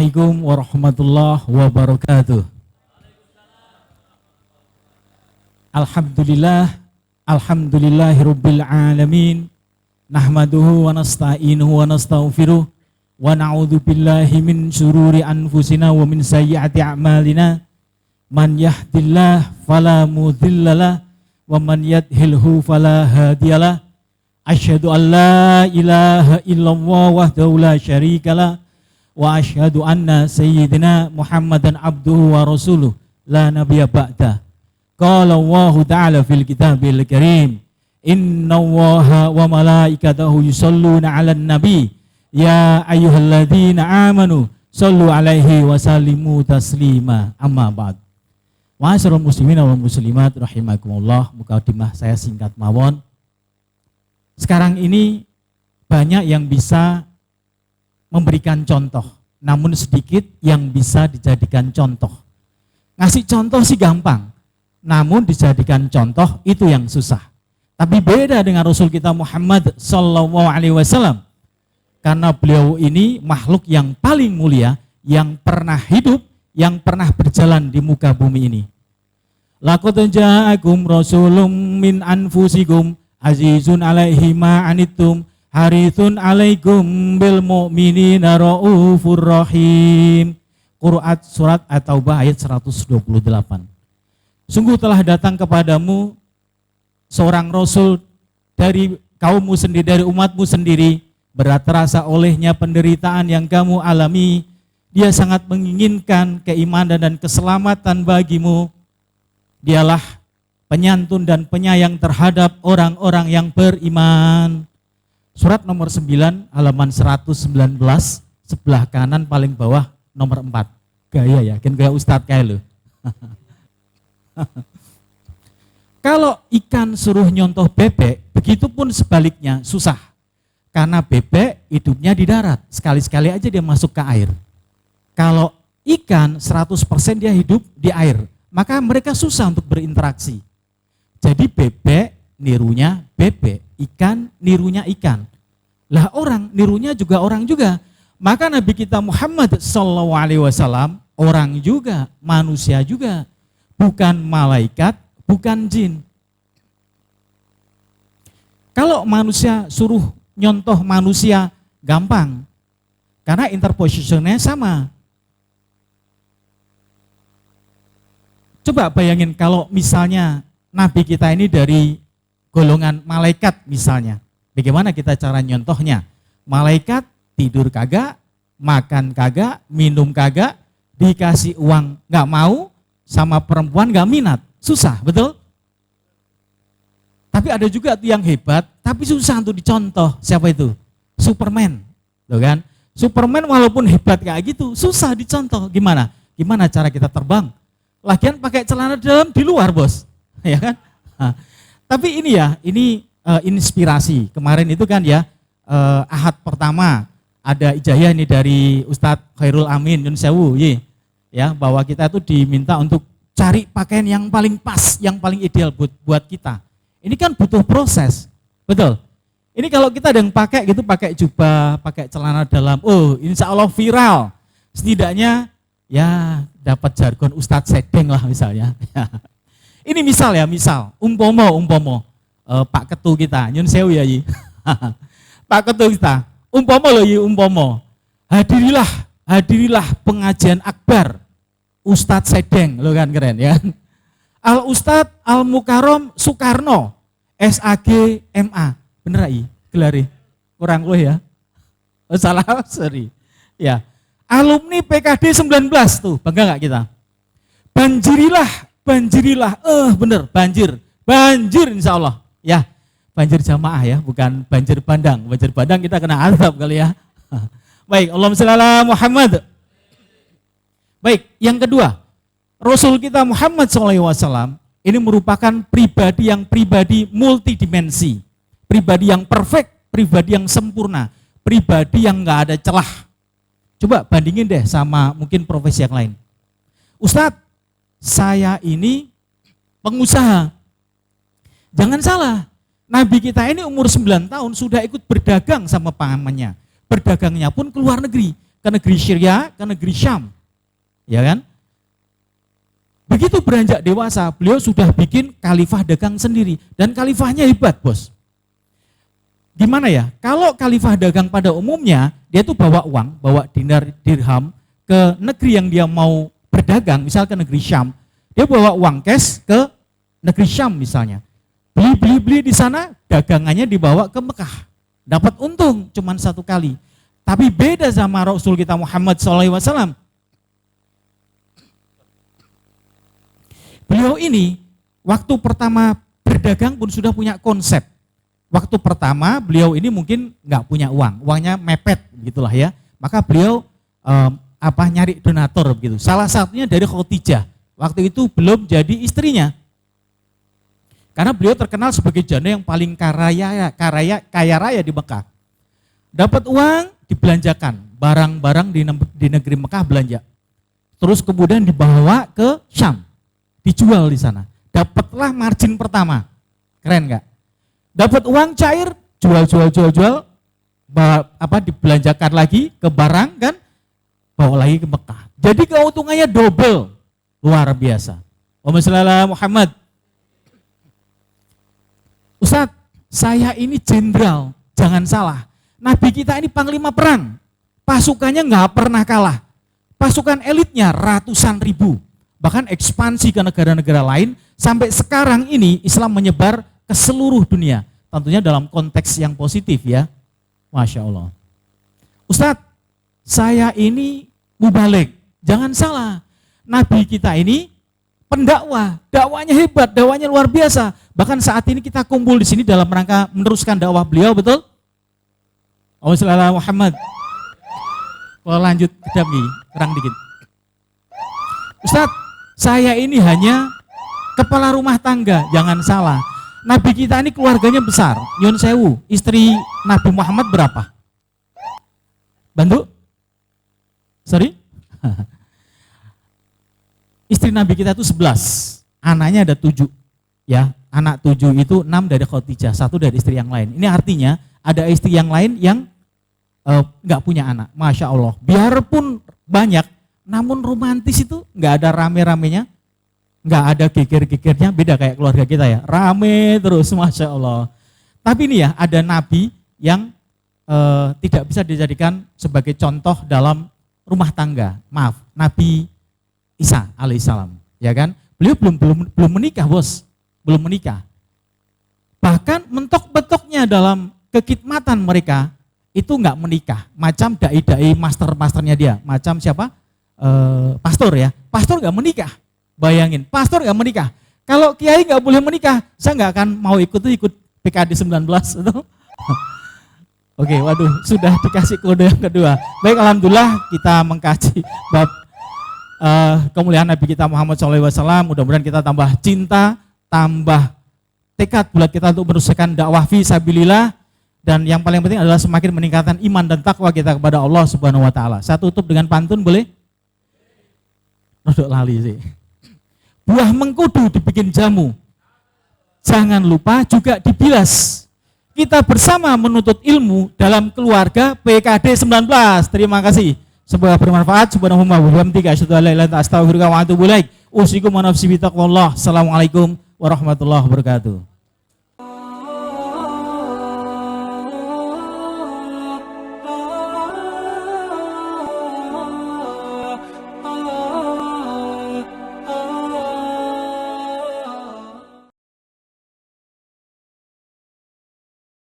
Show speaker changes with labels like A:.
A: Assalamualaikum warahmatullahi wabarakatuh. Alhamdulillahirabbil alamin. Nahmaduhu wa nasta'inuhu wa nastaghfiruh wa na'udzu billahi min syururi anfusina wa min sayyiati a'malina. Man yahdihillahu fala mudhillalah wa man yudhlilhu fala hadiyalah. Asyhadu an la ilaha illallah wahdahu la syarikalah wa asyhadu anna sayyidina Muhammadan abduhu wa rasuluh la nabiyya ba'da. Qala Allah ta'ala fil kitabil karim, innallaha wa malaikatahu yusholluna 'alan nabi ya ayyuhalladzina amanu shollu 'alaihi wa sallimu taslima. Amma ba'd. Ma'asyiral muslimin wal muslimat rahimakumullah, mukadimah saya singkat mawon. Sekarang ini banyak yang bisa memberikan contoh, namun sedikit yang bisa dijadikan contoh. Ngasih contoh sih gampang, namun dijadikan contoh itu yang susah. Tapi beda dengan Rasul kita Muhammad Sallallahu Alaihi Wasallam, karena beliau ini makhluk yang paling mulia, yang pernah hidup, yang pernah berjalan di muka bumi ini. Laqad ja'akum rasulun min anfusikum azizun alaihi ma anittum harithun alaikum bil mu'minina raufur rahim. Quran surat At-Taubah ayat 128. Sungguh telah datang kepadamu seorang rasul dari kaummu sendiri, dari umatmu sendiri, berat terasa olehnya penderitaan yang kamu alami. Dia sangat menginginkan keimanan dan keselamatan bagimu. Dialah penyantun dan penyayang terhadap orang-orang yang beriman. Surat nomor 9 halaman 119 sebelah kanan paling bawah nomor 4. Gaya ya, kan gaya Ustadz kayak lo. Kalau ikan suruh nyontoh bebek, begitupun sebaliknya susah. Karena bebek hidupnya di darat, sekali-sekali aja dia masuk ke air. Kalau ikan 100% dia hidup di air, maka mereka susah untuk berinteraksi. Jadi bebek nirunya bebek, ikan nirunya ikan. Lah orang nirunya juga orang juga. Maka Nabi kita Muhammad SAW orang juga, manusia juga. Bukan malaikat, bukan jin. Kalau manusia suruh nyontoh manusia gampang. Karena interpositionnya sama. Coba bayangin kalau misalnya Nabi kita ini dari golongan malaikat misalnya. Bagaimana kita cara nyontohnya? Malaikat tidur kagak, makan kagak, minum kagak, dikasih uang nggak mau, sama perempuan nggak minat. Susah, betul? Tapi ada juga tuh yang hebat, tapi susah untuk dicontoh. Siapa itu? Superman. Tuh kan? Superman walaupun hebat kayak gitu, susah dicontoh. Gimana? Gimana cara kita terbang? Lagian pakai celana dalam di luar, bos. Ya kan? Nah, tapi ini ya, ini inspirasi. Kemarin itu kan ya, Ahad pertama ada ijazah ini dari Ustadz Khairul Amin Yun Sewu, ya, bahwa kita tuh diminta untuk cari pakaian yang paling pas, yang paling ideal buat kita. Ini kan butuh proses, betul. Ini kalau kita ada yang pakai gitu, pakai jubah, pakai celana dalam, oh insya Allah viral. Setidaknya ya dapat jargon Ustadz Sedeng lah misalnya. Ini misal ya, misal, umpomo, Pak Ketu kita, Nyun Sewu ya, Pak Ketu kita, umpomo, hadirilah pengajian akbar Ustadz Sedeng, lo kan keren ya. Al Ustadz Al Mukarrom Soekarno, SAG MA, bener i, gelari, kurang lo ya, salah, sorry, ya. Alumni PKD 19 tuh, bangga gak kita? Banjirilah, bener, banjir insya Allah, ya, banjir jamaah ya, bukan banjir bandang kita kena azab kali ya. Baik, Allahumma shalli ala Muhammad. Baik, yang kedua, Rasul kita Muhammad SAW ini merupakan pribadi multidimensi, pribadi yang perfect, pribadi yang sempurna, pribadi yang gak ada celah. Coba bandingin deh sama mungkin profesi yang lain. Ustadz, saya ini pengusaha. Jangan salah, Nabi kita ini umur 9 tahun sudah ikut berdagang sama pamannya. Berdagangnya pun ke luar negeri. ke negeri Syria, ke negeri Syam. Ya kan? Begitu beranjak dewasa, beliau sudah bikin khalifah dagang sendiri. Dan khalifahnya hebat, bos. Gimana ya? Kalau khalifah dagang pada umumnya, dia tuh bawa uang, bawa dinar, dirham ke negeri yang dia mau berdagang, misal ke negeri Syam. Dia bawa uang cash ke negeri Syam misalnya. Beli di sana, dagangannya dibawa ke Mekah. Dapat untung cuma 1 kali. Tapi beda sama Rasul kita Muhammad SAW. Beliau ini waktu pertama berdagang pun sudah punya konsep. Waktu pertama beliau ini mungkin nggak punya uang, uangnya mepet gitulah ya. Maka beliau nyari donatur begitu. Salah satunya dari Khadijah. Waktu itu belum jadi istrinya. Karena beliau terkenal sebagai janda yang paling kaya raya di Mekah. Dapat uang dibelanjakan, barang-barang di negeri Mekah belanja. Terus kemudian dibawa ke Syam. Dijual di sana. Dapatlah margin pertama. Keren nggak? Dapat uang cair, jual, dibelanjakan lagi ke barang kan, bawa lagi ke Mekah. Jadi keuntungannya double, luar biasa. Allahumma Muhammad. Ustadz, saya ini jenderal, jangan salah. Nabi kita ini panglima perang, pasukannya nggak pernah kalah. Pasukan elitnya ratusan ribu. Bahkan ekspansi ke negara-negara lain, sampai sekarang ini Islam menyebar ke seluruh dunia. Tentunya dalam konteks yang positif ya. Masya Allah. Ustadz, saya ini mubalik. Jangan salah. Nabi kita ini pendakwah. Dakwanya hebat, dakwanya luar biasa. Bahkan saat ini kita kumpul di sini dalam rangka meneruskan dakwah beliau, betul? Allahumma Muhammad. Kalau lanjut ke Dami, kurang dikit. Ustadz, saya ini hanya kepala rumah tangga, jangan salah. Nabi kita ini keluarganya besar. Yun Sewu, istri Nabi Muhammad berapa? Bantu? Sorry? Istri Nabi kita itu 11, anaknya ada 7. Ya, anak 7 itu 6 dari Khadijah, 1 dari istri yang lain. Ini artinya ada istri yang lain yang nggak punya anak. Masya Allah. Biarpun banyak, namun romantis itu nggak ada rame-ramenya, nggak ada geger-gegernya, beda kayak keluarga kita ya, rame terus, Masya Allah. Tapi ini ya, ada Nabi yang tidak bisa dijadikan sebagai contoh dalam rumah tangga. Maaf, Nabi Isa alaihissalam, ya kan? Beliau belum menikah, bos, belum menikah. Bahkan mentok-betoknya dalam kekidmatan mereka itu nggak menikah, macam dai-dai master-masternya dia, macam siapa? Pastor ya, pastor nggak menikah. Bayangin, pastor nggak menikah. Kalau kiai nggak boleh menikah, saya nggak akan mau ikut PKD 19. Oke, waduh, sudah dikasih kode yang kedua. Baik, alhamdulillah kita mengkaji bab kemuliaan Nabi kita Muhammad SAW. Mudah-mudahan kita tambah cinta, tambah tekad bulat kita untuk meneruskan dakwah fi sabilillah. Dan yang paling penting adalah semakin meningkatkan iman dan takwa kita kepada Allah Subhanahu Wa Taala. Saya tutup dengan pantun, boleh? Rodok lali sih. Buah mengkudu dibikin jamu. Jangan lupa juga dibilas. Kita bersama menuntut ilmu dalam keluarga PKD 19. Terima kasih. Semoga bermanfaat. Subhanallah wa bihamdika asyhadu an la ilaha illa anta astaghfiruka wa atubu ilaik. Usikum wa nafsi bi taqwallah. Assalamualaikum warahmatullahi wabarakatuh.